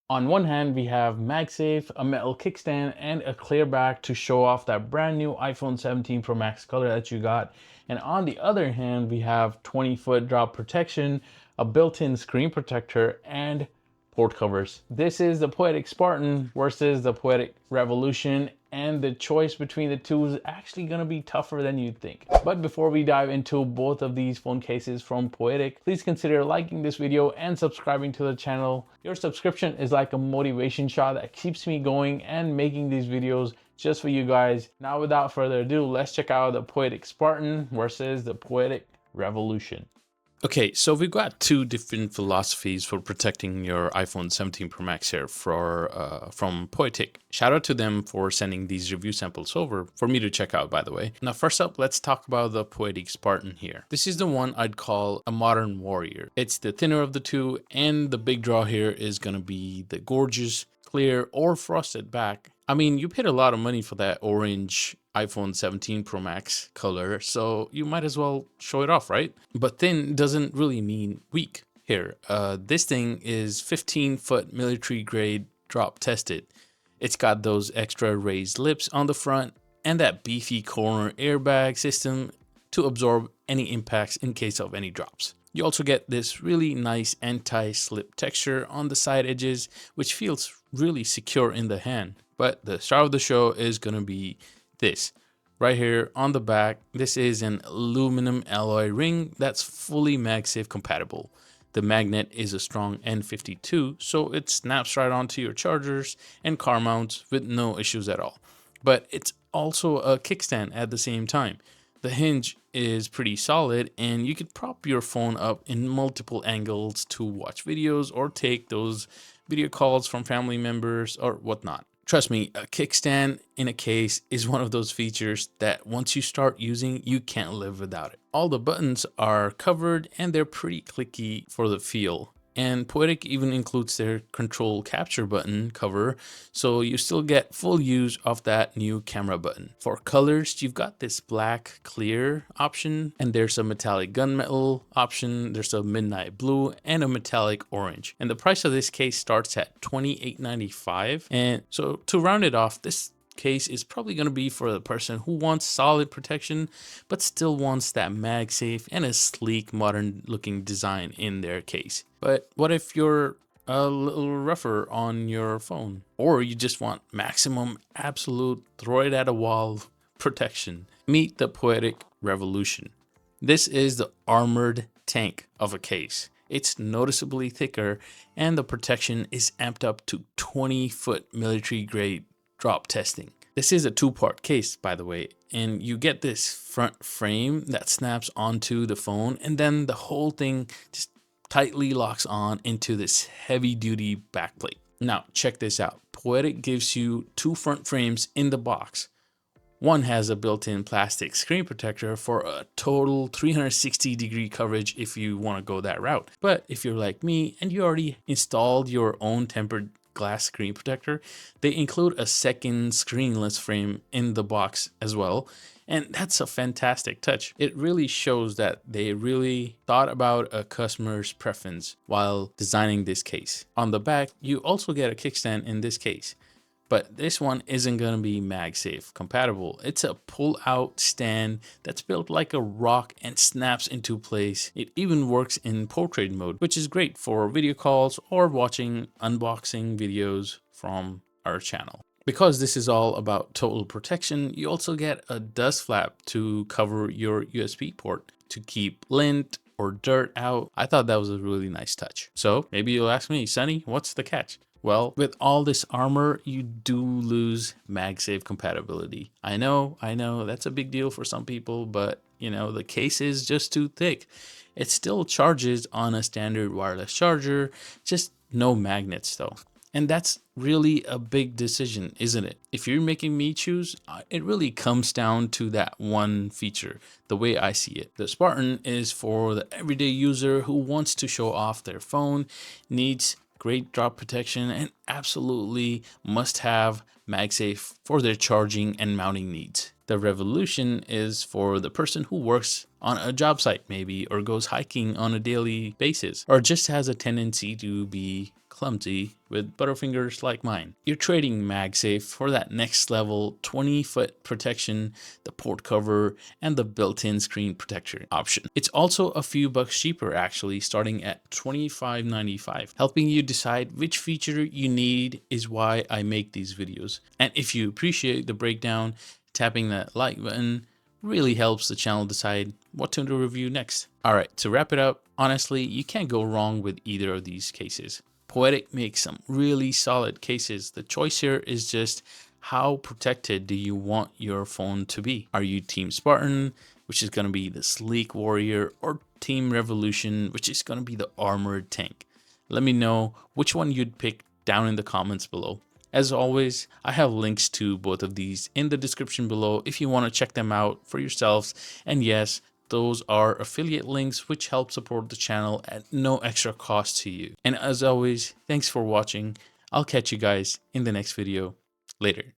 On one hand, we have MagSafe, a metal kickstand, and a clear back to show off that brand new iPhone 17 Pro Max color that you got. And on the other hand, we have 20-foot drop protection, a built-in screen protector, and port covers. This is the Poetic Spartan versus the Poetic Revolution, and the choice between the two is actually going to be tougher than you'd think. But before we dive into both of these phone cases from Poetic, please consider liking this video and subscribing to the channel. Your subscription is like a motivation shot that keeps me going and making these videos just for you guys. Now, without further ado, let's check out the Poetic Spartan versus the Poetic Revolution. Okay, so we've got two different philosophies for protecting your iPhone 17 Pro Max here from Poetic. Shout out to them for sending these review samples over for me to check out, by the way. Now, first up, let's talk about the Poetic Spartan here. This is the one I'd call a modern warrior. It's the thinner of the two, and the big draw here is going to be the gorgeous, clear, or frosted back. I mean, you paid a lot of money for that orange iPhone 17 Pro Max color, so you might as well show it off, right? But thin doesn't really mean weak here. This thing is 15-foot military grade drop tested. It's got those extra raised lips on the front and that beefy corner airbag system to absorb any impacts in case of any drops. You also get this really nice anti-slip texture on the side edges, which feels really secure in the hand. But the star of the show is going to be this right here on the back. This is an aluminum alloy ring that's fully MagSafe compatible. The magnet is a strong N52, so it snaps right onto your chargers and car mounts with no issues at all. But it's also a kickstand at the same time. The hinge is pretty solid, and you could prop your phone up in multiple angles to watch videos or take those video calls from family members or whatnot. Trust me, a kickstand in a case is one of those features that once you start using, you can't live without it. All the buttons are covered and they're pretty clicky for the feel. And Poetic even includes their control capture button cover, so you still get full use of that new camera button. For colors, you've got this black clear option, and there's a metallic gunmetal option, there's a midnight blue, and a metallic orange. And the price of this case starts at $28.95. And so to round it off, this case is probably going to be for the person who wants solid protection but still wants that MagSafe and a sleek modern looking design in their case. But what if you're a little rougher on your phone, or you just want maximum absolute throw it at a wall protection? Meet the Poetic Revolution. This is the armored tank of a case. It's noticeably thicker and the protection is amped up to 20-foot military grade drop testing. This is a two-part case, by the way, and you get this front frame that snaps onto the phone, and then the whole thing just tightly locks on into this heavy-duty backplate. Now, check this out. Poetic gives you two front frames in the box. One has a built-in plastic screen protector for a total 360-degree coverage if you want to go that route. But if you're like me and you already installed your own tempered glass screen protector, they include a second screenless frame in the box as well, and that's a fantastic touch. It really shows that they really thought about a customer's preference while designing this case. On the back, you also get a kickstand in this case, but this one isn't going to be MagSafe compatible. It's a pull-out stand that's built like a rock and snaps into place. It even works in portrait mode, which is great for video calls or watching unboxing videos from our channel. Because this is all about total protection, you also get a dust flap to cover your USB port to keep lint or dirt out. I thought that was a really nice touch. So maybe you'll ask me, Sonny, what's the catch? Well, with all this armor, you do lose MagSafe compatibility. I know, that's a big deal for some people, but you know, the case is just too thick. It still charges on a standard wireless charger, just no magnets though. And that's really a big decision, isn't it? If you're making me choose, it really comes down to that one feature, the way I see it. The Spartan is for the everyday user who wants to show off their phone, needs great drop protection, and absolutely must have MagSafe for their charging and mounting needs. The Revolution is for the person who works on a job site maybe, or goes hiking on a daily basis, or just has a tendency to be clumsy with butterfingers like mine. You're trading MagSafe for that next level 20-foot protection, the port cover, and the built-in screen protector option. It's also a few bucks cheaper actually, starting at $25.95. Helping you decide which feature you need is why I make these videos. And if you appreciate the breakdown, tapping that like button really helps the channel decide what to review next. Alright, to wrap it up, honestly, you can't go wrong with either of these cases. Poetic makes some really solid cases. The choice here is just how protected do you want your phone to be? Are you Team Spartan, which is going to be the sleek warrior, or Team Revolution, which is going to be the armored tank? Let me know which one you'd pick down in the comments below. As always, I have links to both of these in the description below if you want to check them out for yourselves. And yes, those are affiliate links which help support the channel at no extra cost to you. And as always, thanks for watching. I'll catch you guys in the next video. Later.